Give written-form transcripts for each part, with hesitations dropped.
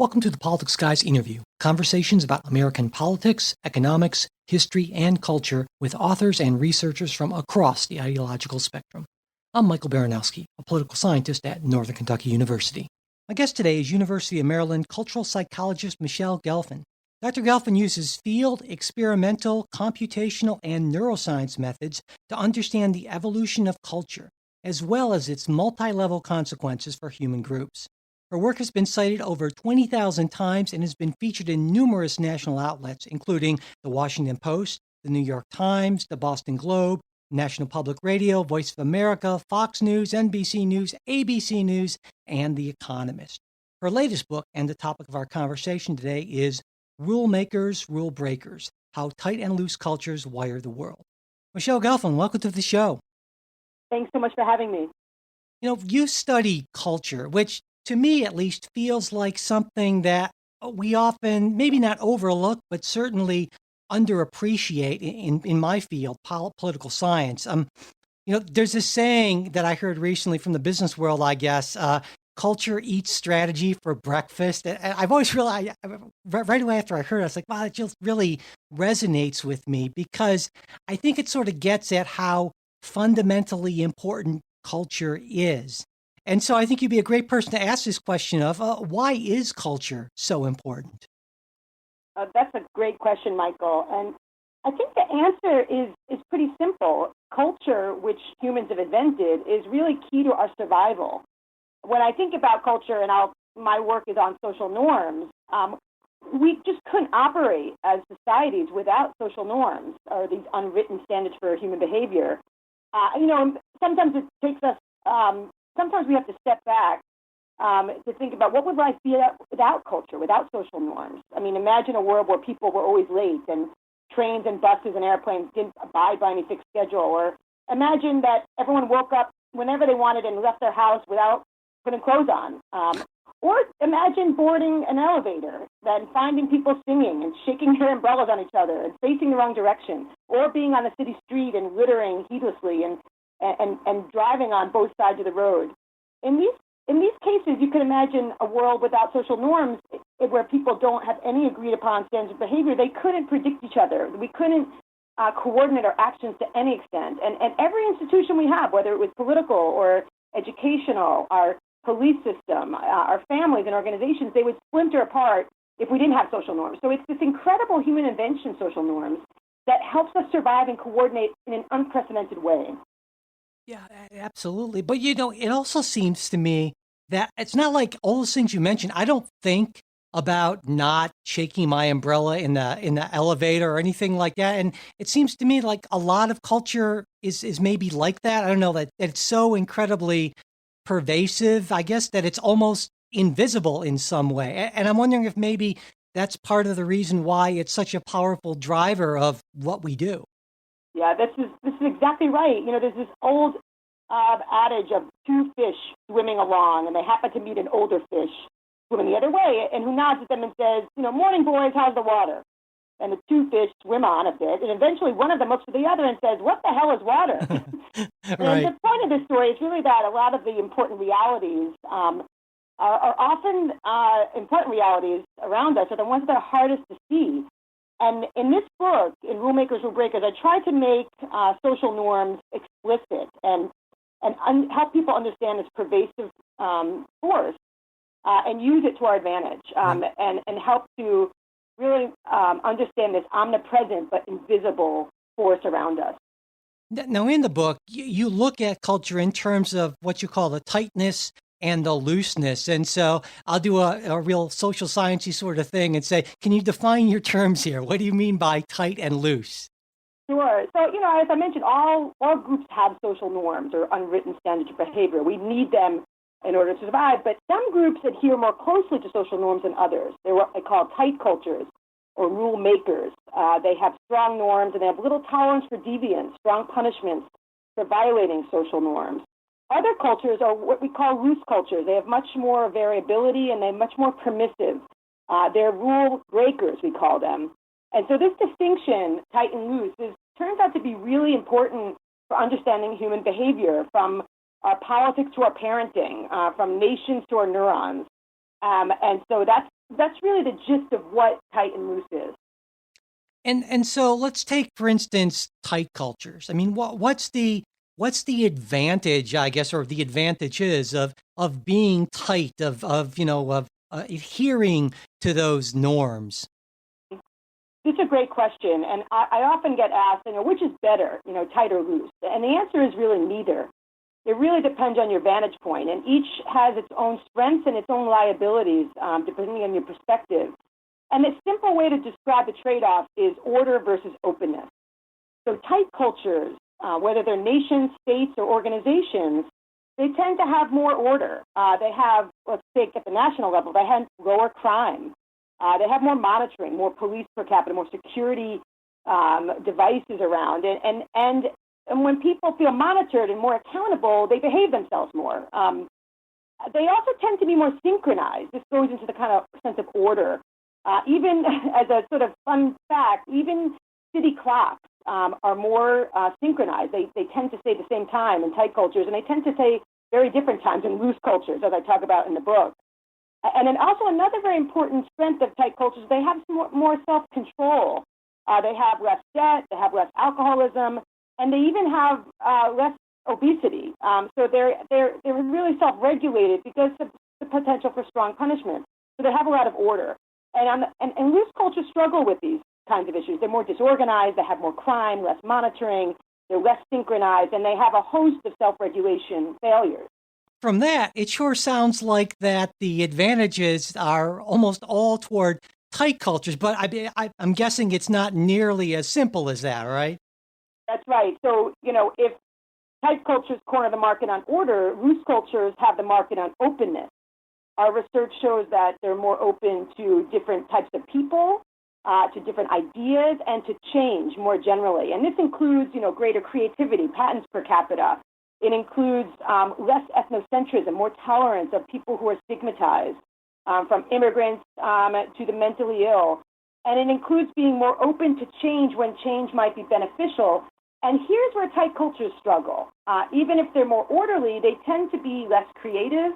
Welcome to the Politics Guys interview, conversations about American politics, economics, history, and culture with authors and researchers from across the ideological spectrum. I'm Michael Baranowski, a political scientist at Northern Kentucky University. My guest today is University of Maryland cultural psychologist Michele Gelfand. Dr. Gelfand uses field, experimental, computational, and neuroscience methods to understand the evolution of culture, as well as its multi-level consequences for human groups. Her work has been cited over 20,000 times and has been featured in numerous national outlets, including the Washington Post, the New York Times, the Boston Globe, National Public Radio, Voice of America, Fox News, NBC News, ABC News, and The Economist. Her latest book, and the topic of our conversation today, is Rule Makers, Rule Breakers: How Tight and Loose Cultures Wire the World. Michele Gelfand, welcome to the show. Thanks so much for having me. You study culture, which to me at least feels like something that we often maybe not overlook, but certainly underappreciate in my field, political science. There's this saying that I heard recently from the business world, I guess, culture eats strategy for breakfast. And I've always realized, right away after I heard it, I was like, wow, it just really resonates with me, because I think it sort of gets at how fundamentally important culture is. And so I think you'd be a great person to ask this question of why is culture so important? That's a great question, Michael. And I think the answer is pretty simple. Culture, which humans have invented, is really key to our survival. When I think about culture, and my work is on social norms, we just couldn't operate as societies without social norms, or these unwritten standards for human behavior. Sometimes it takes us, sometimes we have to step back to think about what would life be without culture, without social norms. I mean, imagine a world where people were always late and trains and buses and airplanes didn't abide by any fixed schedule. Or imagine that everyone woke up whenever they wanted and left their house without putting clothes on. Or imagine boarding an elevator and finding people singing and shaking their umbrellas on each other and facing the wrong direction, or being on the city street and littering heedlessly and driving on both sides of the road. In these cases, you can imagine a world without social norms where people don't have any agreed upon standards of behavior. They couldn't predict each other. We couldn't coordinate our actions to any extent. And every institution we have, whether it was political or educational, our police system, our families and organizations, they would splinter apart if we didn't have social norms. So it's this incredible human invention, social norms, that helps us survive and coordinate in an unprecedented way. Yeah, absolutely. But, it also seems to me that it's not like all those things you mentioned. I don't think about not shaking my umbrella in the elevator or anything like that. And it seems to me like a lot of culture is maybe like that. I don't know, that it's so incredibly pervasive, I guess, that it's almost invisible in some way. And I'm wondering if maybe that's part of the reason why it's such a powerful driver of what we do. Yeah, this is exactly right. There's this old adage of two fish swimming along, and they happen to meet an older fish swimming the other way, and who nods at them and says, "Morning, boys, how's the water?" And the two fish swim on a bit, and eventually one of them looks at the other and says, "What the hell is water?" Right. And the point of this story is really that a lot of the important realities are often important realities around us are the ones that are hardest to see. And in this book, in Rule Makers, Rule Breakers, I try to make social norms explicit and help people understand this pervasive force and use it to our advantage, and help to really understand this omnipresent but invisible force around us. Now, in the book, you look at culture in terms of what you call the tightness and the looseness. And so I'll do a real social sciencey sort of thing and say, can you define your terms here? What do you mean by tight and loose? Sure. So, as I mentioned, all groups have social norms or unwritten standards of behavior. We need them in order to survive. But some groups adhere more closely to social norms than others. They're what they call tight cultures or rule makers. They have strong norms and they have little tolerance for deviance, strong punishments for violating social norms. Other cultures are what we call loose cultures. They have much more variability and they're much more permissive. They're rule breakers, we call them. And so this distinction, tight and loose, turns out to be really important for understanding human behavior, from our politics to our parenting, from nations to our neurons. And so that's that's really the gist of what tight and loose is. And so let's take, for instance, tight cultures. I mean, what's the advantage, I guess, or the advantages of being tight, of adhering to those norms? This is a great question, and I often get asked, which is better, tight or loose? And the answer is really neither. It really depends on your vantage point, and each has its own strengths and its own liabilities, depending on your perspective. And the simple way to describe the trade-off is order versus openness. So tight cultures, whether they're nations, states, or organizations, they tend to have more order. They have, let's take at the national level, they have lower crime. They have more monitoring, more police per capita, more security devices around. And when people feel monitored and more accountable, they behave themselves more. They also tend to be more synchronized. This goes into the kind of sense of order. Even as a sort of fun fact, even city clocks are more synchronized. They tend to stay the same time in tight cultures, and they tend to stay very different times in loose cultures, as I talk about in the book. And then also another very important strength of tight cultures, they have more self-control. They have less debt, they have less alcoholism, and they even have less obesity. So they're really self-regulated because of the potential for strong punishment. So they have a lot of order. And loose cultures struggle with these kinds of issues. They're more disorganized, they have more crime, less monitoring, they're less synchronized, and they have a host of self-regulation failures. From that, it sure sounds like that the advantages are almost all toward tight cultures, but I'm guessing it's not nearly as simple as that, right? That's right. So, if tight cultures corner the market on order, loose cultures have the market on openness. Our research shows that they're more open to different types of people, to different ideas, and to change more generally. And this includes, greater creativity, patents per capita. It includes less ethnocentrism, more tolerance of people who are stigmatized, from immigrants to the mentally ill. And it includes being more open to change when change might be beneficial. And here's where tight cultures struggle. Even if they're more orderly, they tend to be less creative.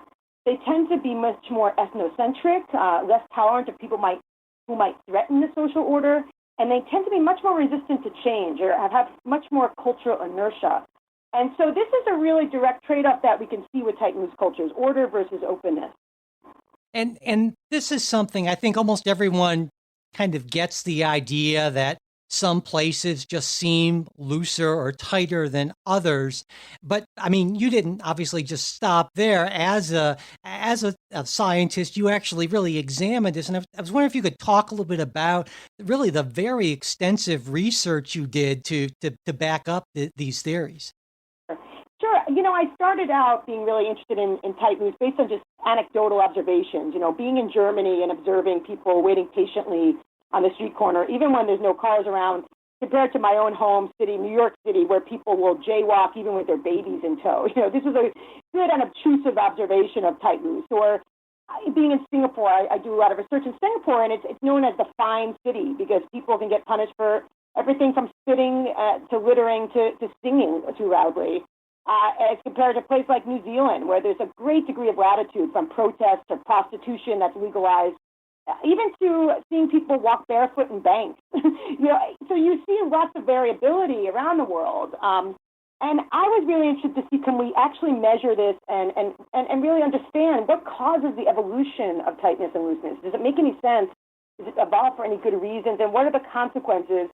They tend to be much more ethnocentric, less tolerant of people who might threaten the social order. And they tend to be much more resistant to change or have much more cultural inertia. And so this is a really direct trade-off that we can see with tight and loose cultures, order versus openness. And this is something I think almost everyone kind of gets the idea that some places just seem looser or tighter than others. But I mean, you didn't obviously just stop there. As a scientist, you actually really examined this. And I was wondering if you could talk a little bit about really the very extensive research you did to back up these theories. Sure. I started out being really interested in tight loose based on just anecdotal observations, being in Germany and observing people waiting patiently on the street corner, even when there's no cars around, compared to my own home city, New York City, where people will jaywalk even with their babies in tow. This is a good unobtrusive observation of tight loose. Or being in Singapore, I do a lot of research in Singapore, and it's known as the fine city because people can get punished for everything from spitting to littering to singing too loudly. As compared to a place like New Zealand, where there's a great degree of latitude, from protests to prostitution that's legalized, even to seeing people walk barefoot in banks. So you see lots of variability around the world. And I was really interested to see, can we actually measure this and really understand what causes the evolution of tightness and looseness? Does it make any sense? Does it evolve for any good reasons? And what are the consequences?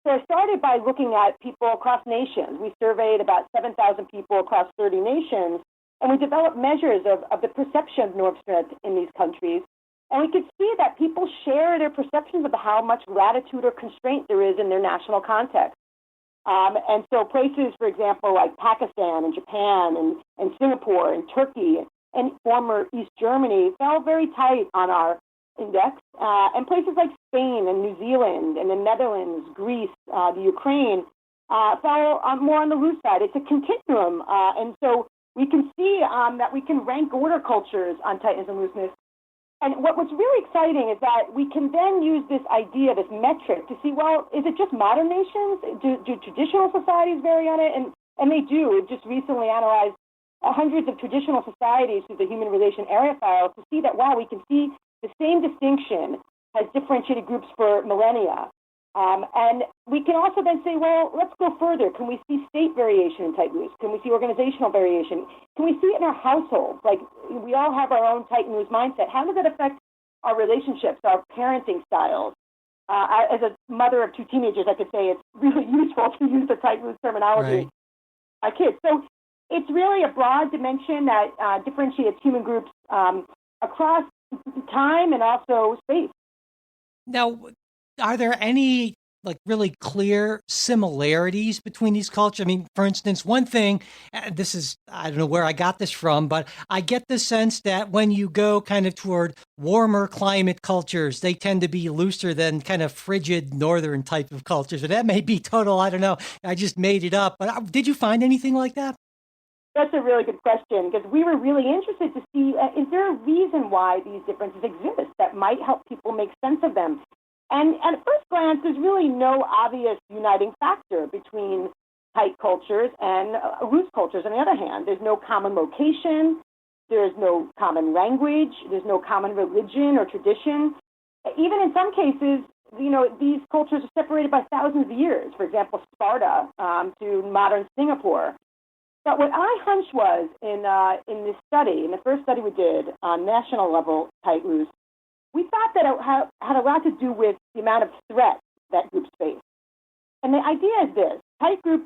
So I started by looking at people across nations. We surveyed about 7,000 people across 30 nations, and we developed measures of the perception of norm strength in these countries. And we could see that people share their perceptions of how much latitude or constraint there is in their national context. And so places, for example, like Pakistan and Japan and Singapore and Turkey and former East Germany fell very tight on our index. And places like Spain and New Zealand and the Netherlands, Greece, the Ukraine fell more on the loose side. It's a continuum. And so we can see that we can rank order cultures on tightness and looseness. And what's really exciting is that we can then use this idea, this metric, to see, well, is it just modern nations? Do traditional societies vary on it? And they do. We've just recently analyzed hundreds of traditional societies through the Human Relation Area File to see that, wow, we can see The same distinction has differentiated groups for millennia. And we can also then say, well, let's go further. Can we see state variation in tight loose? Can we see organizational variation? Can we see it in our households? Like, we all have our own tight and loose mindset. How does that affect our relationships, our parenting styles? As a mother of 2 teenagers, I could say it's really useful to use the tight loose terminology. Our kids. So it's really a broad dimension that differentiates human groups across time and also space. Now, are there any really clear similarities between these cultures? I mean, for instance, one thing, this is, I don't know where I got this from, but I get the sense that when you go kind of toward warmer climate cultures, they tend to be looser than kind of frigid northern type of cultures. But that may be total, I don't know, I just made it up. But did you find anything like that? That's a really good question, because we were really interested to see, is there a reason why these differences exist that might help people make sense of them? And at first glance, there's really no obvious uniting factor between tight cultures and loose cultures. On the other hand, there's no common location, there's no common language, there's no common religion or tradition. Even in some cases, these cultures are separated by thousands of years. For example, Sparta to modern Singapore. But what I hunched was in this study, in the first study we did on national level tight loose, we thought that it had a lot to do with the amount of threat that groups face. And the idea is this: tight groups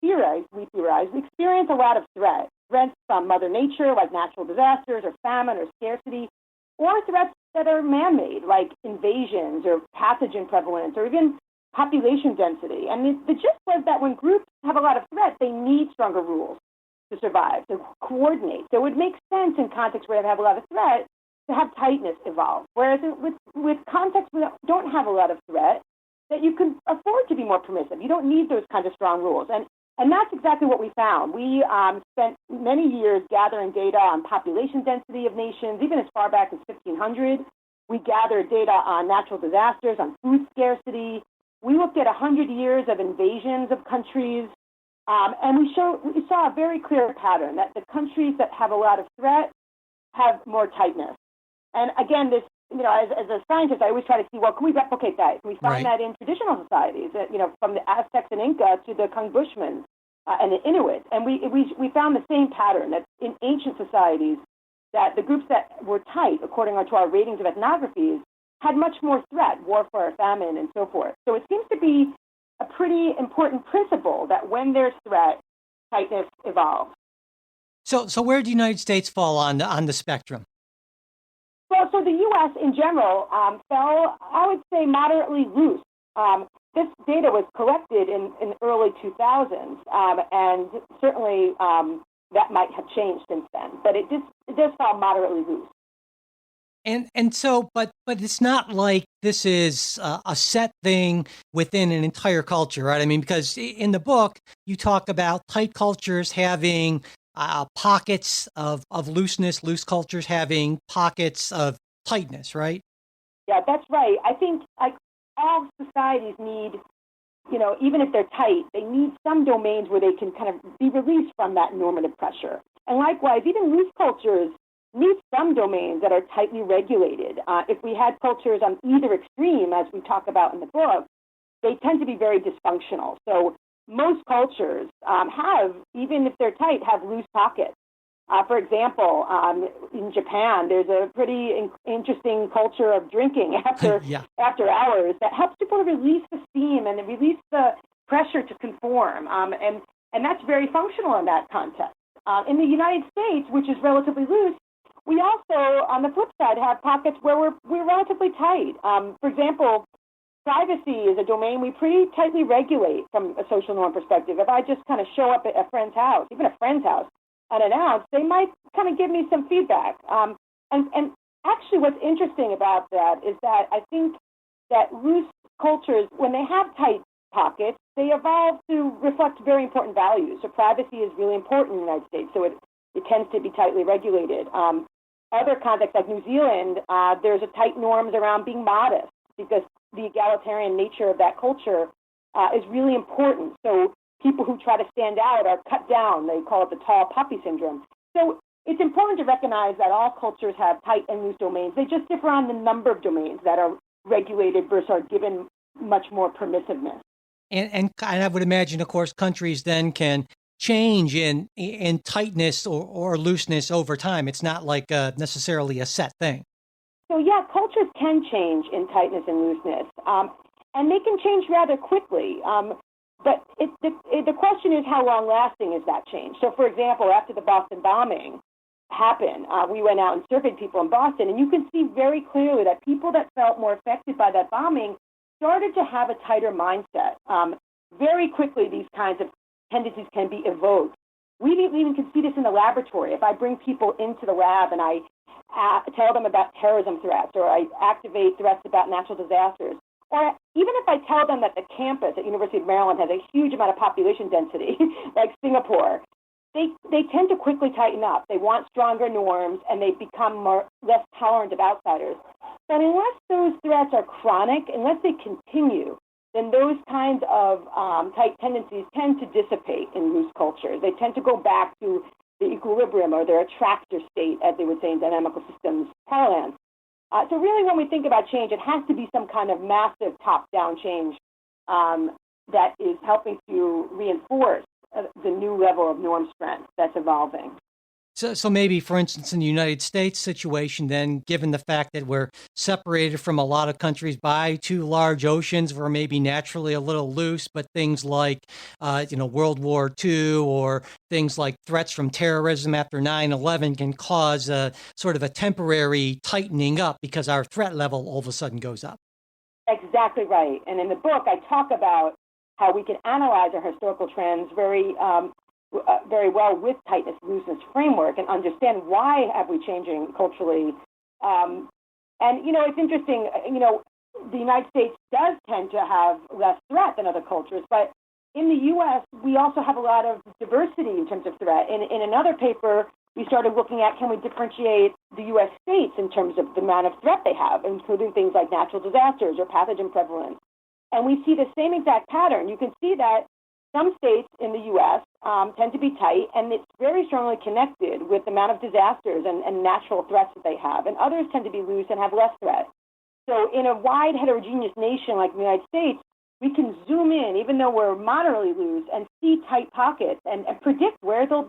we experience a lot of threats from Mother Nature, like natural disasters or famine or scarcity, or threats that are man-made, like invasions or pathogen prevalence or even population density. And the gist was that when groups have a lot of threats, they need stronger rules to survive, to coordinate. So it makes sense in contexts where they have a lot of threat to have tightness evolve. Whereas with contexts that don't have a lot of threat, that you can afford to be more permissive. You don't need those kinds of strong rules. And that's exactly what we found. We spent many years gathering data on population density of nations, even as far back as 1500. We gathered data on natural disasters, on food scarcity. We looked at 100 years of invasions of countries, and we saw a very clear pattern that the countries that have a lot of threat have more tightness. And again, this, as a scientist, I always try to see, well, can we replicate that? Can we find that in traditional societies, from the Aztecs and Inca to the Kung Bushmen and the Inuit? And we found the same pattern, that in ancient societies, that the groups that were tight, according to our ratings of ethnographies, had much more threat, warfare, famine, and so forth. So it seems to be a pretty important principle that when there's threat, tightness evolves. So where do the United States fall on the spectrum? Well, so the U.S. in general fell, I would say, moderately loose. This data was collected in the early 2000s, and certainly that might have changed since then. But it does fall moderately loose. And so, but it's not like this is a set thing within an entire culture, right? I mean, because in the book, you talk about tight cultures having pockets of looseness, loose cultures having pockets of tightness, right? Yeah, that's right. I think all societies need, even if they're tight, they need some domains where they can kind of be released from that normative pressure. And likewise, even loose cultures need some domains that are tightly regulated. If we had cultures on either extreme, as we talk about in the book, they tend to be very dysfunctional. So most cultures have, even if they're tight, have loose pockets. For example, in Japan, there's a pretty interesting culture of drinking after hours that helps people to release the steam and release the pressure to conform. And that's very functional in that context. In the United States, which is relatively loose, we also, on the flip side, have pockets where we're relatively tight. For example, privacy is a domain we pretty tightly regulate from a social norm perspective. If I just kind of show up at a friend's house, even a friend's house, unannounced, they might kind of give me some feedback. And actually what's interesting about that is that I think that loose cultures, when they have tight pockets, they evolve to reflect very important values. So privacy is really important in the United States, so it tends to be tightly regulated. Other contexts like New Zealand, there's a tight norms around being modest because the egalitarian nature of that culture is really important. So people who try to stand out are cut down. They call it the tall poppy syndrome. So it's important to recognize that all cultures have tight and loose domains. They just differ on the number of domains that are regulated versus are given much more permissiveness. And I would imagine, of course, countries then can change in tightness or looseness over time. It's not like necessarily a set thing. So yeah, cultures can change in tightness and looseness, and they can change rather quickly. But the question is, how long-lasting is that change? So, for example, after the Boston bombing happened, we went out and surveyed people in Boston, and you can see very clearly that people that felt more affected by that bombing started to have a tighter mindset. Very quickly, these kinds of tendencies can be evoked. We even can see this in the laboratory. If I bring people into the lab and I tell them about terrorism threats, or I activate threats about natural disasters, or even if I tell them that the campus at University of Maryland has a huge amount of population density, like Singapore, they tend to quickly tighten up. They want stronger norms, and they become less tolerant of outsiders. But unless those threats are chronic, unless they continue, then those kinds of tight tendencies tend to dissipate in loose cultures. They tend to go back to the equilibrium, or their attractor state, as they would say in dynamical systems parlance. So really, when we think about change, it has to be some kind of massive top-down change that is helping to reinforce the new level of norm strength that's evolving. So maybe, for instance, in the United States situation, then, given the fact that we're separated from a lot of countries by two large oceans, we're maybe naturally a little loose, but things like, World War II, or things like threats from terrorism after 9/11 can cause a sort of a temporary tightening up because our threat level all of a sudden goes up. Exactly right. And in the book, I talk about how we can analyze our historical trends very well with tightness looseness framework and understand why have we changing culturally. It's interesting, the United States does tend to have less threat than other cultures, but in the U.S., we also have a lot of diversity in terms of threat. In another paper, we started looking at, can we differentiate the U.S. states in terms of the amount of threat they have, including things like natural disasters or pathogen prevalence. And we see the same exact pattern. You can see that some states in the U.S. Tend to be tight, and it's very strongly connected with the amount of disasters and natural threats that they have. And others tend to be loose and have less threat. So in a wide heterogeneous nation like the United States, we can zoom in, even though we're moderately loose, and see tight pockets and predict where they'll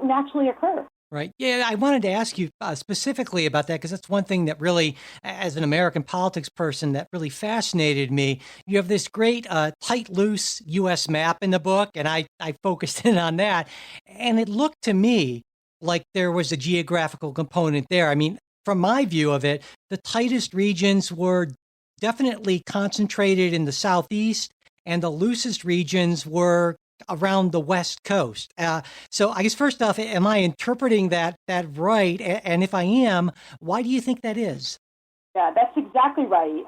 naturally occur. Right. Yeah, I wanted to ask you specifically about that, because that's one thing that really, as an American politics person, that really fascinated me. You have this great tight, loose U.S. map in the book, and I focused in on that. And it looked to me like there was a geographical component there. I mean, from my view of it, the tightest regions were definitely concentrated in the Southeast, and the loosest regions were around the West Coast. So I guess first off, am I interpreting that right? And if I am, why do you think that is? Yeah, that's exactly right.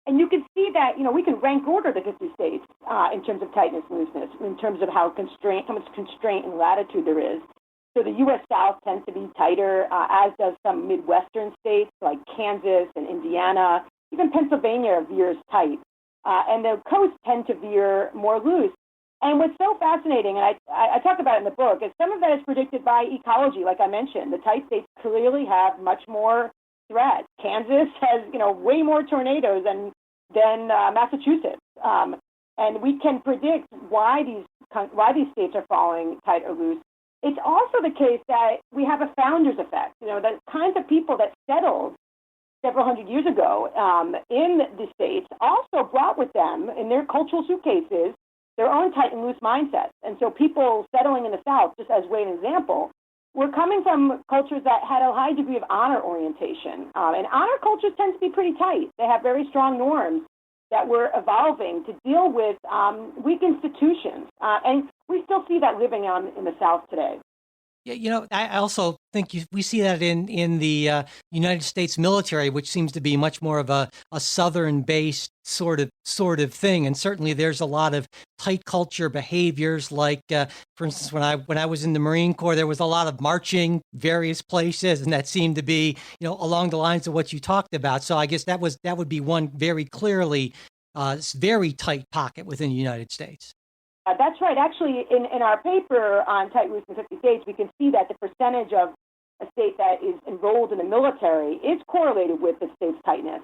And you can see that, we can rank order the 50 states in terms of tightness and looseness, in terms of how much constraint and latitude there is. So the U.S. South tends to be tighter, as does some Midwestern states like Kansas and Indiana. Even Pennsylvania veers tight. And the coasts tend to veer more loose. And what's so fascinating, and I talk about it in the book, is some of that is predicted by ecology, like I mentioned. The tight states clearly have much more threat. Kansas has, way more tornadoes than Massachusetts. And we can predict why these states are falling tight or loose. It's also the case that we have a founder's effect. The kinds of people that settled several hundred years ago in the states also brought with them in their cultural suitcases their own tight and loose mindsets. And so people settling in the South, just as way an example, were coming from cultures that had a high degree of honor orientation. And honor cultures tend to be pretty tight. They have very strong norms that were evolving to deal with weak institutions. And we still see that living on in the South today. Yeah, I also think we see that in the United States military, which seems to be much more of a Southern-based sort of thing. And certainly there's a lot of tight culture behaviors, like, for instance, when I was in the Marine Corps, there was a lot of marching various places, and that seemed to be, along the lines of what you talked about. So I guess that would be one very clearly very tight pocket within the United States. That's right. Actually, in our paper on tight, loose, and 50 states, we can see that the percentage of a state that is enrolled in the military is correlated with the state's tightness.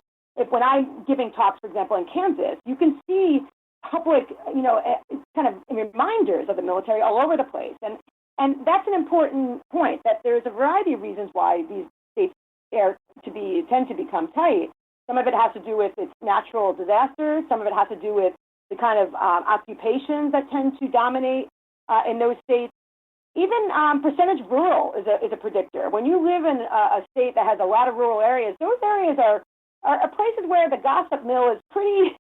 When I'm giving talks, for example, in Kansas, you can see public, kind of reminders of the military all over the place. And that's an important point, that there's a variety of reasons why these states tend to become tight. Some of it has to do with its natural disasters. Some of it has to do with the kind of occupations that tend to dominate in those states. Even percentage rural is a predictor. When you live in a state that has a lot of rural areas, those areas are places where the gossip mill is pretty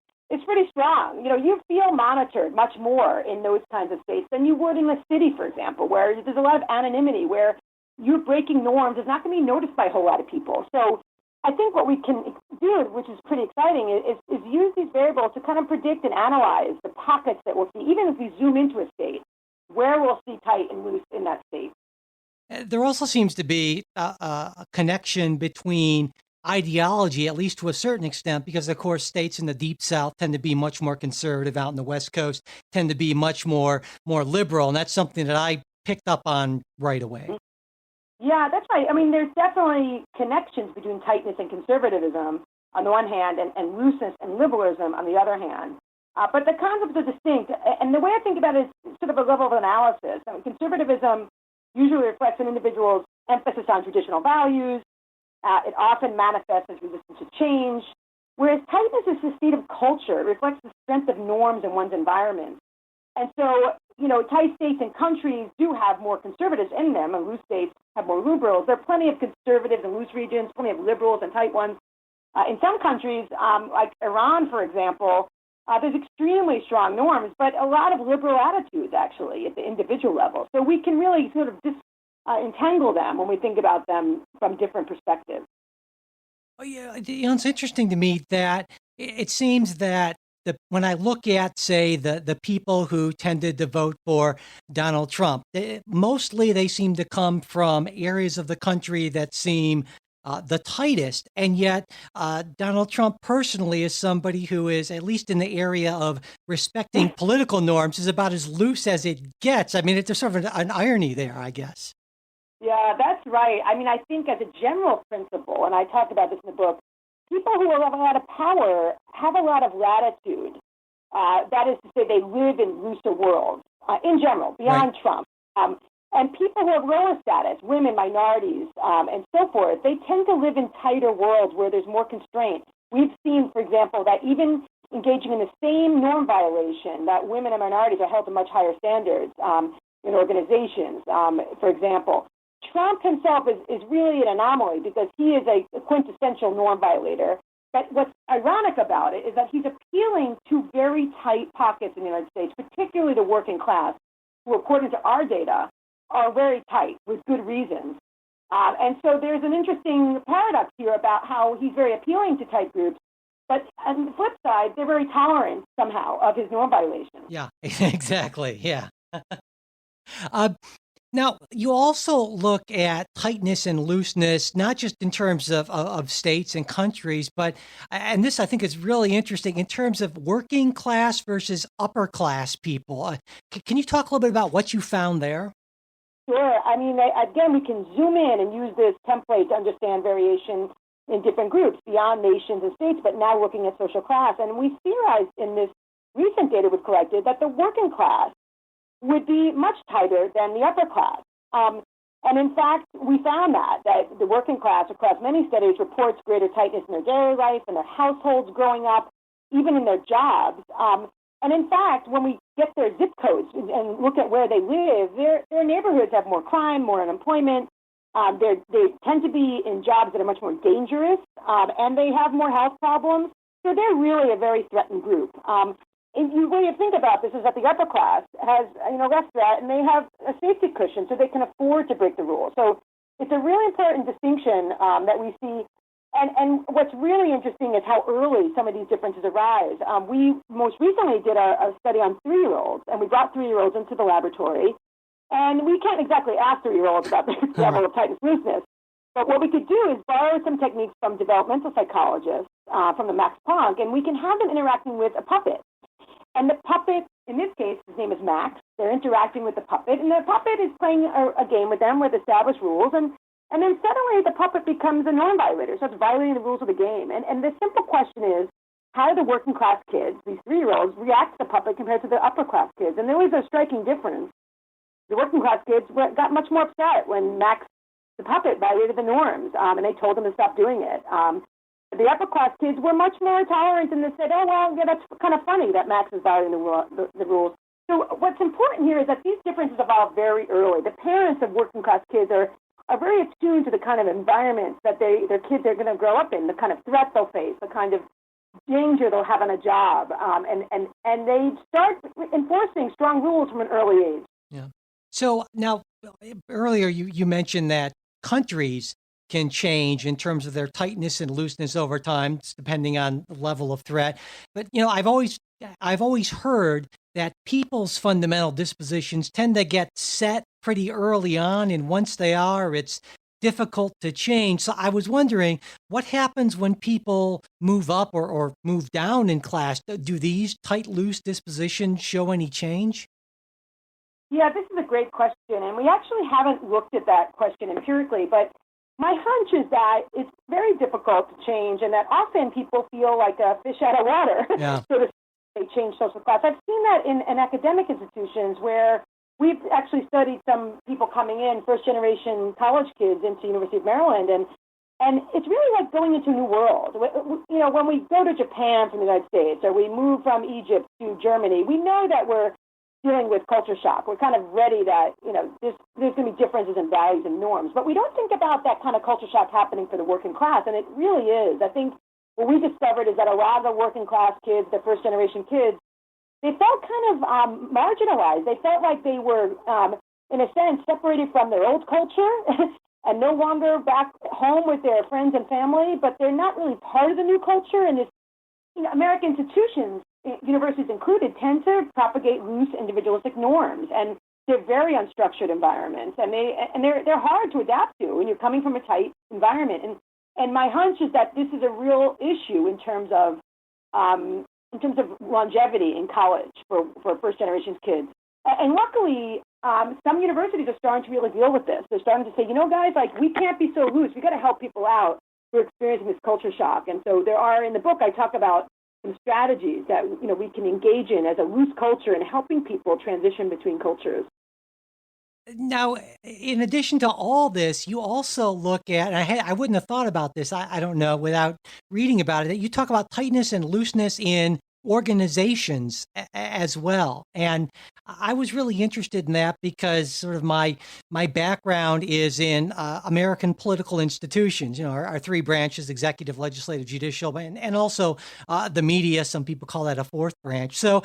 strong. You feel monitored much more in those kinds of states than you would in a city, for example, where there's a lot of anonymity, where you're breaking norms is not going to be noticed by a whole lot of people. So I think what we can do, which is pretty exciting, is use these variables to kind of predict and analyze the pockets that we'll see, even if we zoom into a state, where we'll see tight and loose in that state. There also seems to be a connection between ideology, at least to a certain extent, because, of course, states in the Deep South tend to be much more conservative, out in the West Coast tend to be much more liberal, and that's something that I picked up on right away. Yeah, that's right. I mean, there's definitely connections between tightness and conservatism on the one hand, and looseness and liberalism on the other hand. But the concepts are distinct, and the way I think about it is sort of a level of analysis. I mean, conservatism usually reflects an individual's emphasis on traditional values. It often manifests as resistance to change, whereas tightness is the state of culture. It reflects the strength of norms in one's environment. And so, tight states and countries do have more conservatives in them, and loose states have more liberals. There are plenty of conservatives in loose regions, plenty of liberals and tight ones. In some countries, like Iran, for example, there's extremely strong norms, but a lot of liberal attitudes, actually, at the individual level. So we can really sort of entangle them when we think about them from different perspectives. Oh, yeah. It's interesting to me that it seems that when I look at, say, the people who tended to vote for Donald Trump, mostly they seem to come from areas of the country that seem the tightest. And yet Donald Trump personally is somebody who is, at least in the area of respecting political norms, is about as loose as it gets. I mean, it's sort of an irony there, I guess. Yeah, that's right. I mean, I think as a general principle, and I talked about this in the book, people who have a lot of power have a lot of latitude. That is to say, they live in looser worlds, in general, beyond right. Trump. And people who have lower status, women, minorities, and so forth, they tend to live in tighter worlds where there's more constraint. We've seen, for example, that even engaging in the same norm violation, that women and minorities are held to much higher standards in organizations, for example. Trump himself is really an anomaly because he is a quintessential norm violator. But what's ironic about it is that he's appealing to very tight pockets in the United States, particularly the working class, who, according to our data, are very tight with good reasons. And so there's an interesting paradox here about how he's very appealing to tight groups, but on the flip side, they're very tolerant somehow of his norm violations. Yeah, exactly. Yeah. Now, you also look at tightness and looseness, not just in terms of states and countries, but, and this I think is really interesting, in terms of working class versus upper class people. Can you talk a little bit about what you found there? Sure. I mean, again, we can zoom in and use this template to understand variation in different groups beyond nations and states, but now looking at social class. And we theorized in this recent data we've collected that the working class would be much tighter than the upper class. And in fact, we found that the working class across many studies reports greater tightness in their daily life, in their households growing up, even in their jobs. And in fact, when we get their zip codes and look at where they live, their neighborhoods have more crime, more unemployment. They tend to be in jobs that are much more dangerous, and they have more health problems. So they're really a very threatened group. And the way you think about this is that the upper class has, less threat, and they have a safety cushion, so they can afford to break the rules. So it's a really important distinction that we see. And what's really interesting is how early some of these differences arise. We most recently did a study on 3-year-olds, and we brought 3-year-olds into the laboratory. And we can't exactly ask 3-year-olds about their level of tightness looseness. But what we could do is borrow some techniques from developmental psychologists, from the Max Planck, and we can have them interacting with a puppet. And the puppet, in this case, his name is Max. They're interacting with the puppet, and the puppet is playing a game with them with established rules. And And then suddenly the puppet becomes a norm violator, so it's violating the rules of the game. And the simple question is, how do the working class kids, these 3-year-olds, react to the puppet compared to the upper class kids? And there was a striking difference. The working class kids got much more upset when Max, the puppet, violated the norms, and they told him to stop doing it. The upper class kids were much more tolerant, and they said, oh, well, yeah, that's kind of funny that Max is violating the rules. So what's important here is that these differences evolve very early. The parents of working class kids are very attuned to the kind of environments that their kids are going to grow up in, the kind of threats they'll face, the kind of danger they'll have on a job, and they start enforcing strong rules from an early age. Yeah. So now, earlier you mentioned that countries can change in terms of their tightness and looseness over time, depending on the level of threat. But I've always heard that people's fundamental dispositions tend to get set pretty early on, and once they are, it's difficult to change. So I was wondering, what happens when people move up or move down in class? Do these tight, loose dispositions show any change? Yeah, this is a great question, and we actually haven't looked at that question empirically, but my hunch is that it's very difficult to change, and that often people feel like a fish out of water. Yeah. So they change social class. I've seen that in academic institutions where we've actually studied some people coming in, first-generation college kids into University of Maryland, and it's really like going into a new world. When we go to Japan from the United States, or we move from Egypt to Germany, we know that we're dealing with culture shock. We're kind of ready that, there's going to be differences in values and norms. But we don't think about that kind of culture shock happening for the working class, and it really is. I think what we discovered is that a lot of the working class kids, the first-generation kids, they felt kind of marginalized. They felt like they were, in a sense, separated from their old culture and no longer back home with their friends and family, but they're not really part of the new culture. And this, American institutions, universities included, tend to propagate loose individualistic norms, and they're very unstructured environments, and they're hard to adapt to when you're coming from a tight environment. And my hunch is that this is a real issue in terms of longevity in college for first generation kids. And luckily, some universities are starting to really deal with this. They're starting to say, guys, like, we can't be so loose. We got to help people out who are experiencing this culture shock. And so there are, in the book, I talk about some strategies that we can engage in as a loose culture and helping people transition between cultures. Now, in addition to all this, you also look at, and I wouldn't have thought about this, I don't know, without reading about it, that you talk about tightness and looseness in organizations as well. And I was really interested in that because sort of my background is in American political institutions, our 3 branches: executive, legislative, judicial, and also the media. Some people call that a 4th branch. So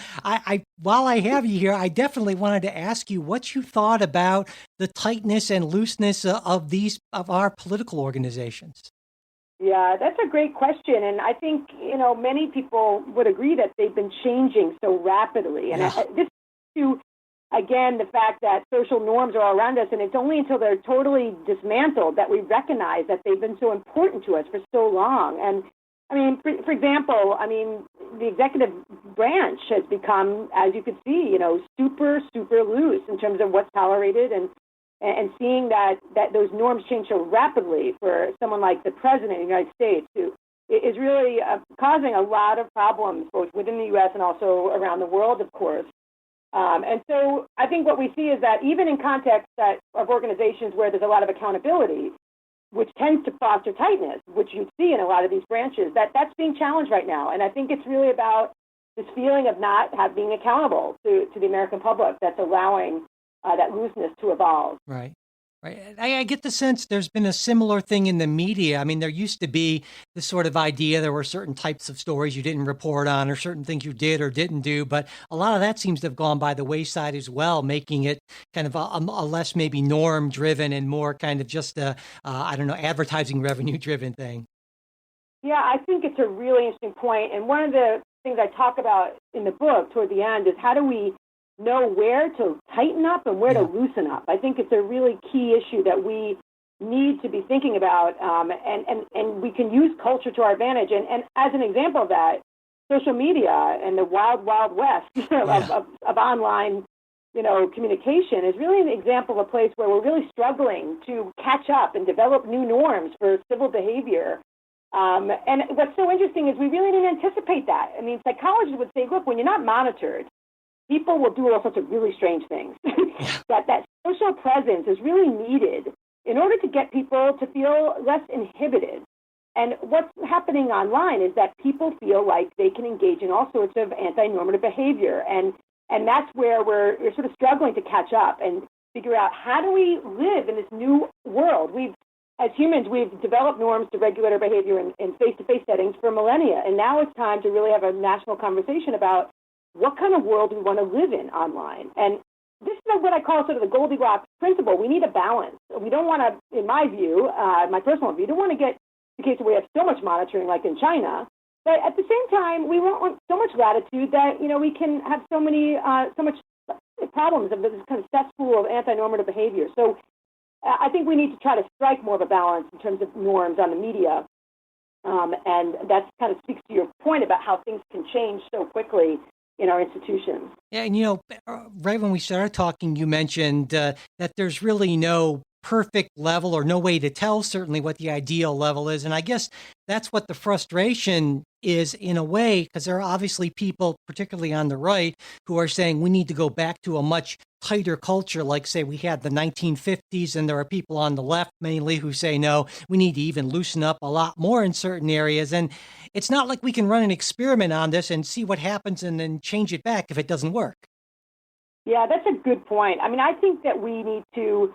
while I have you here, I definitely wanted to ask you what you thought about the tightness and looseness of our political organizations. Yeah, that's a great question. And I think, many people would agree that they've been changing so rapidly. And this to, again, the fact that social norms are all around us, and it's only until they're totally dismantled that we recognize that they've been so important to us for so long. And I mean, for example, the executive branch has become, as you could see, super, super loose in terms of what's tolerated, and seeing that those norms change so rapidly for someone like the president of the United States, who is really causing a lot of problems both within the U.S. and also around the world, of course. And so I think what we see is that even in contexts of organizations where there's a lot of accountability, which tends to foster tightness, which you see in a lot of these branches, that's being challenged right now. And I think it's really about this feeling of not being accountable to the American public that's allowing that looseness to evolve. Right. I get the sense there's been a similar thing in the media. I mean, there used to be this sort of idea there were certain types of stories you didn't report on, or certain things you did or didn't do. But a lot of that seems to have gone by the wayside as well, making it kind of a less maybe norm driven and more kind of just advertising revenue driven thing. Yeah, I think it's a really interesting point. And one of the things I talk about in the book toward the end is how do we know where to tighten up and where to loosen up. I think it's a really key issue that we need to be thinking about, and we can use culture to our advantage. And as an example of that, social media and the wild, wild west of online communication is really an example of a place where we're really struggling to catch up and develop new norms for civil behavior. And what's so interesting is we really didn't anticipate that. I mean, psychologists would say, look, when you're not monitored, people will do all sorts of really strange things. that social presence is really needed in order to get people to feel less inhibited. And what's happening online is that people feel like they can engage in all sorts of anti-normative behavior. And that's where we're sort of struggling to catch up and figure out how do we live in this new world. As humans, we've developed norms to regulate our behavior in face-to-face settings for millennia. And now it's time to really have a national conversation about what kind of world we want to live in online. And this is what I call sort of the Goldilocks principle. We need a balance. We don't want to, in my view, my personal view, don't want to get to the case where we have so much monitoring like in China. But at the same time, we won't want so much latitude that, we can have so much problems of this kind of cesspool of anti-normative behavior. So I think we need to try to strike more of a balance in terms of norms on the media. And that kind of speaks to your point about how things can change so quickly in our institutions. Yeah, and right when we started talking, you mentioned that there's really no perfect level or no way to tell certainly what the ideal level is. And I guess that's what the frustration is in a way, because there are obviously people, particularly on the right, who are saying we need to go back to a much tighter culture, like say we had the 1950s, and there are people on the left mainly who say, no, we need to even loosen up a lot more in certain areas. And it's not like we can run an experiment on this and see what happens and then change it back if it doesn't work. Yeah, that's a good point. I mean, I think that we need to,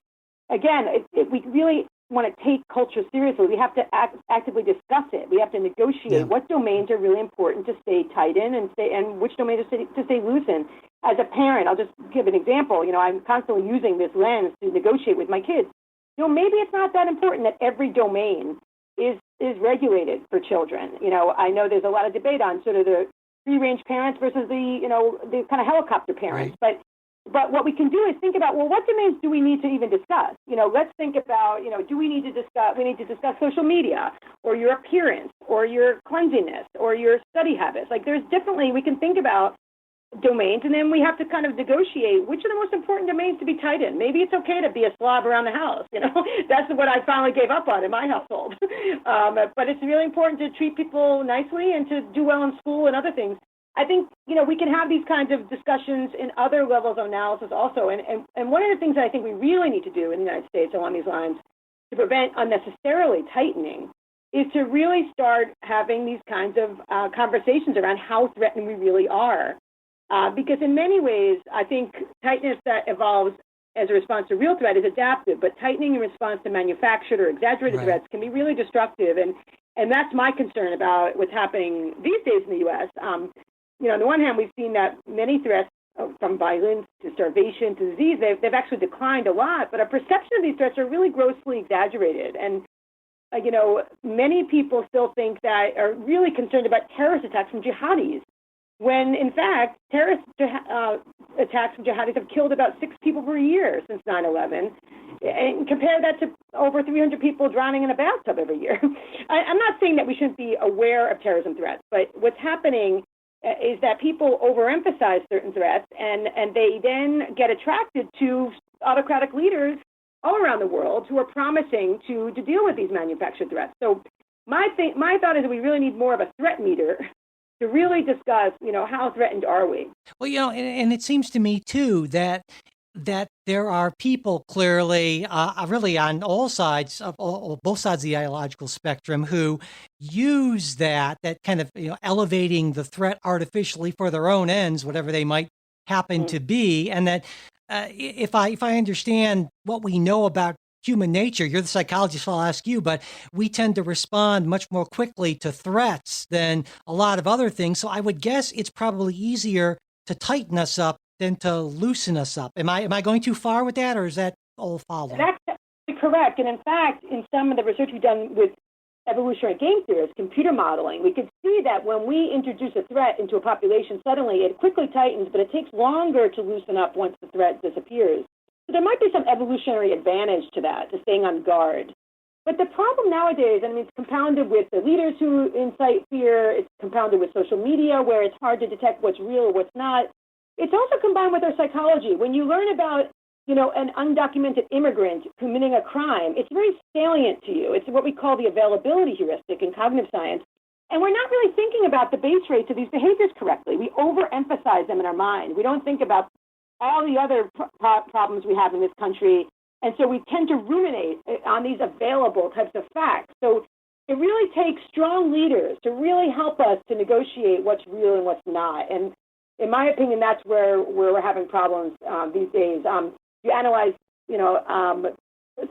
again, if we really want to take culture seriously, we have to actively discuss it. We have to negotiate what domains are really important to stay tight in and which domains to stay loose in. As a parent, I'll just give an example. I'm constantly using this lens to negotiate with my kids. Maybe it's not that important that every domain is regulated for children. I know there's a lot of debate on sort of the free-range parents versus the kind of helicopter parents, right. But what we can do is think about, well, what domains do we need to even discuss? Let's think about, do we need to discuss social media or your appearance or your cleanliness or your study habits? Like there's definitely, we can think about domains, and then we have to kind of negotiate which are the most important domains to be tight in. Maybe it's okay to be a slob around the house. That's what I finally gave up on in my household. But it's really important to treat people nicely and to do well in school and other things. I think, we can have these kinds of discussions in other levels of analysis also. And one of the things that I think we really need to do in the United States along these lines to prevent unnecessarily tightening is to really start having these kinds of conversations around how threatened we really are. Because in many ways, I think tightness that evolves as a response to real threat is adaptive, but tightening in response to manufactured or exaggerated threats can be really destructive. And that's my concern about what's happening these days in the U.S. On the one hand, we've seen that many threats from violence to starvation to disease, they've actually declined a lot, but our perception of these threats are really grossly exaggerated. And, many people still think that are really concerned about terrorist attacks from jihadis, when in fact, terrorist attacks from jihadis have killed about 6 people per year since 9/11. And compare that to over 300 people drowning in a bathtub every year. I'm not saying that we shouldn't be aware of terrorism threats, but what's happening is that people overemphasize certain threats, and they then get attracted to autocratic leaders all around the world who are promising to deal with these manufactured threats. So my thought is that we really need more of a threat meter to really discuss, how threatened are we? Well, and it seems to me too that there are people clearly, really on all sides of both sides of the ideological spectrum, who use that kind of elevating the threat artificially for their own ends, whatever they might happen to be, and that if I understand what we know about human nature, you're the psychologist, so I'll ask you, but we tend to respond much more quickly to threats than a lot of other things. So I would guess it's probably easier to tighten us up than to loosen us up. Am I going too far with that, or is that all following? That's correct. And in fact, in some of the research we've done with evolutionary game theorists, computer modeling, we could see that when we introduce a threat into a population, suddenly it quickly tightens, but it takes longer to loosen up once the threat disappears. So there might be some evolutionary advantage to that, to staying on guard. But the problem nowadays, it's compounded with the leaders who incite fear. It's compounded with social media, where it's hard to detect what's real or what's not. it's also combined with our psychology. When you learn about, an undocumented immigrant committing a crime, it's very salient to you. It's what we call the availability heuristic in cognitive science. And we're not really thinking about the base rates of these behaviors correctly. We overemphasize them in our mind. We don't think about all the other problems we have in this country. And so we tend to ruminate on these available types of facts. So it really takes strong leaders to really help us to negotiate what's real and what's not. And in my opinion, that's where we're having problems these days. You analyze,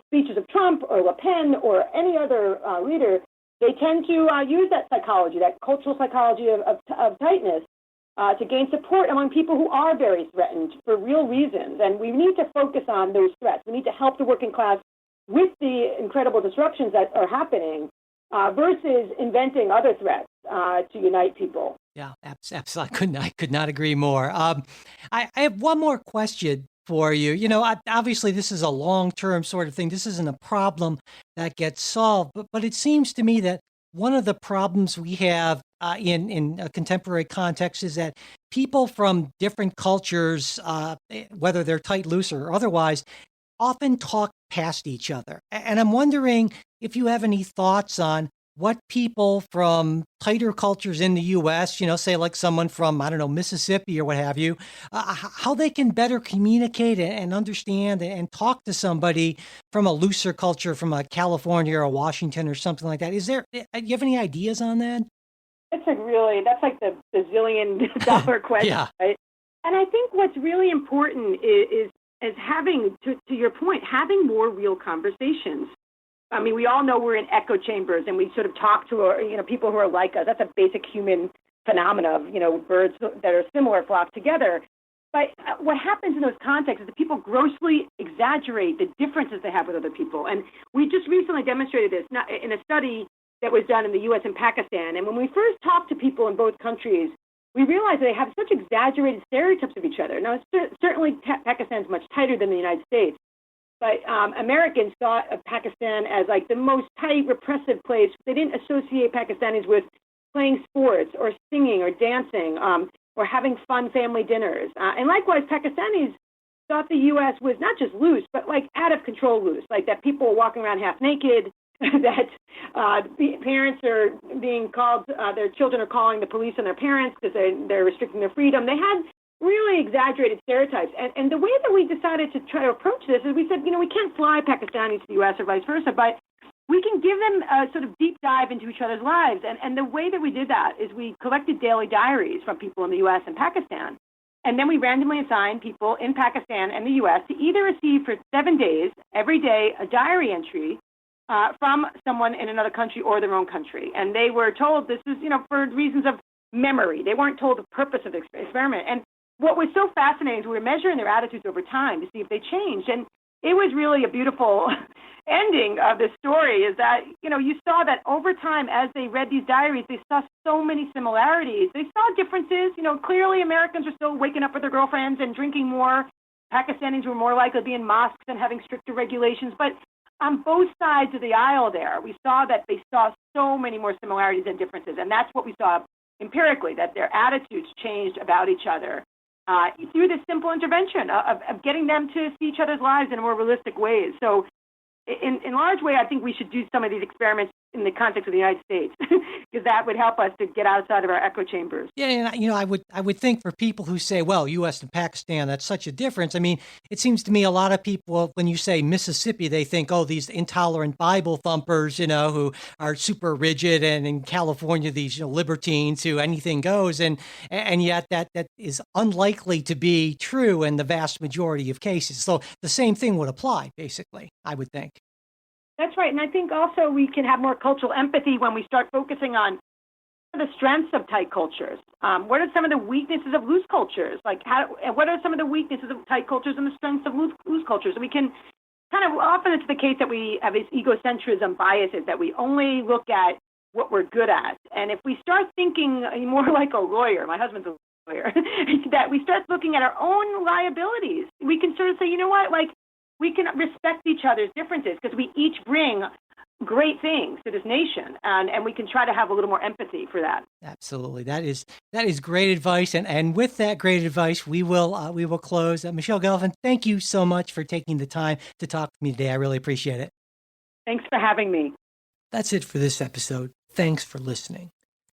speeches of Trump or Le Pen or any other leader, they tend to use that psychology, that cultural psychology of tightness, to gain support among people who are very threatened for real reasons. And we need to focus on those threats. We need to help the working class with the incredible disruptions that are happening versus inventing other threats to unite people. Yeah, absolutely. I could not agree more. I have one more question for you. Obviously this is a long-term sort of thing. This isn't a problem that gets solved, but it seems to me that one of the problems we have in a contemporary context is that people from different cultures, whether they're tight, loose, or otherwise, often talk past each other. And I'm wondering if you have any thoughts on what people from tighter cultures in the U.S., say like someone from, I don't know, Mississippi or what have you, how they can better communicate and understand and talk to somebody from a looser culture, from a California or Washington or something like that. Do you have any ideas on that? That's like the zillion-dollar question, Yeah. Right? And I think what's really important is having, to your point, having more real conversations. I mean, we all know we're in echo chambers and we sort of talk to, people who are like us. That's a basic human phenomena of, birds that are similar flock together. But what happens in those contexts is that people grossly exaggerate the differences they have with other people. And we just recently demonstrated this in a study that was done in the U.S. and Pakistan. And when we first talked to people in both countries, we realized they have such exaggerated stereotypes of each other. Now, certainly Pakistan's much tighter than the United States. But Americans thought of Pakistan as like the most tight, repressive place. They didn't associate Pakistanis with playing sports or singing or dancing or having fun family dinners. And likewise, Pakistanis thought the U.S. was not just loose, but like out of control loose, like that people were walking around half naked, that parents are being called, their children are calling the police on their parents because they're restricting their freedom. They had really exaggerated stereotypes. And the way that we decided to try to approach this is we said, we can't fly Pakistanis to the U.S. or vice versa, but we can give them a sort of deep dive into each other's lives. And the way that we did that is we collected daily diaries from people in the U.S. and Pakistan. And then we randomly assigned people in Pakistan and the U.S. to either receive for 7 days, every day, a diary entry from someone in another country or their own country. And they were told this is, for reasons of memory. They weren't told the purpose of the experiment. And what was so fascinating is we were measuring their attitudes over time to see if they changed. And it was really a beautiful ending of the story is that, you saw that over time as they read these diaries, they saw so many similarities. They saw differences. Clearly Americans were still waking up with their girlfriends and drinking more. Pakistanis were more likely to be in mosques and having stricter regulations. But on both sides of the aisle there, we saw that they saw so many more similarities and differences. And that's what we saw empirically, that their attitudes changed about each other through this simple intervention of getting them to see each other's lives in more realistic ways. So in large way, I think we should do some of these experiments in the context of the United States, because that would help us to get outside of our echo chambers. Yeah, and I would think for people who say, well, U.S. and Pakistan, that's such a difference. I mean, it seems to me a lot of people, when you say Mississippi, they think, oh, these intolerant Bible thumpers, who are super rigid, and in California, these libertines who anything goes, and yet that is unlikely to be true in the vast majority of cases. So the same thing would apply, basically, I would think. That's right. And I think also we can have more cultural empathy when we start focusing on the strengths of tight cultures. What are some of the weaknesses of loose cultures? What are some of the weaknesses of tight cultures and the strengths of loose cultures? And we can often it's the case that we have this egocentrism biases, that we only look at what we're good at. And if we start thinking more like a lawyer, my husband's a lawyer, that we start looking at our own liabilities, we can sort of say, you know what, we can respect each other's differences because we each bring great things to this nation, and we can try to have a little more empathy for that. Absolutely. That is great advice. And with that great advice, we will close. Michele Gelfand, thank you so much for taking the time to talk with me today. I really appreciate it. Thanks for having me. That's it for this episode. Thanks for listening.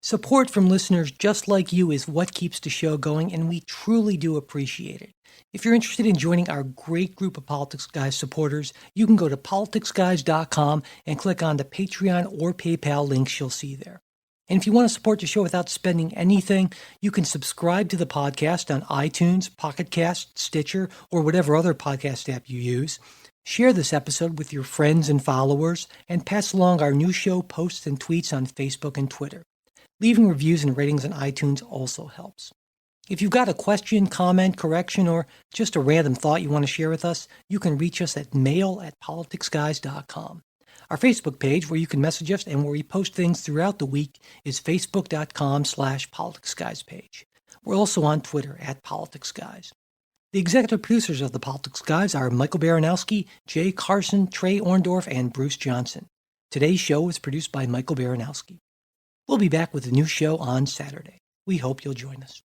Support from listeners just like you is what keeps the show going, and we truly do appreciate it. If you're interested in joining our great group of Politics Guys supporters, you can go to politicsguys.com and click on the Patreon or PayPal links you'll see there. And if you want to support the show without spending anything, you can subscribe to the podcast on iTunes, Pocket Cast, Stitcher, or whatever other podcast app you use. Share this episode with your friends and followers, and pass along our new show posts and tweets on Facebook and Twitter. Leaving reviews and ratings on iTunes also helps. If you've got a question, comment, correction, or just a random thought you want to share with us, you can reach us at mail@politicsguys.com. Our Facebook page, where you can message us and where we post things throughout the week, is facebook.com/politicsguyspage. We're also on Twitter @politicsguys. The executive producers of the Politics Guys are Michael Baranowski, Jay Carson, Trey Orndorff, and Bruce Johnson. Today's show was produced by Michael Baranowski. We'll be back with a new show on Saturday. We hope you'll join us.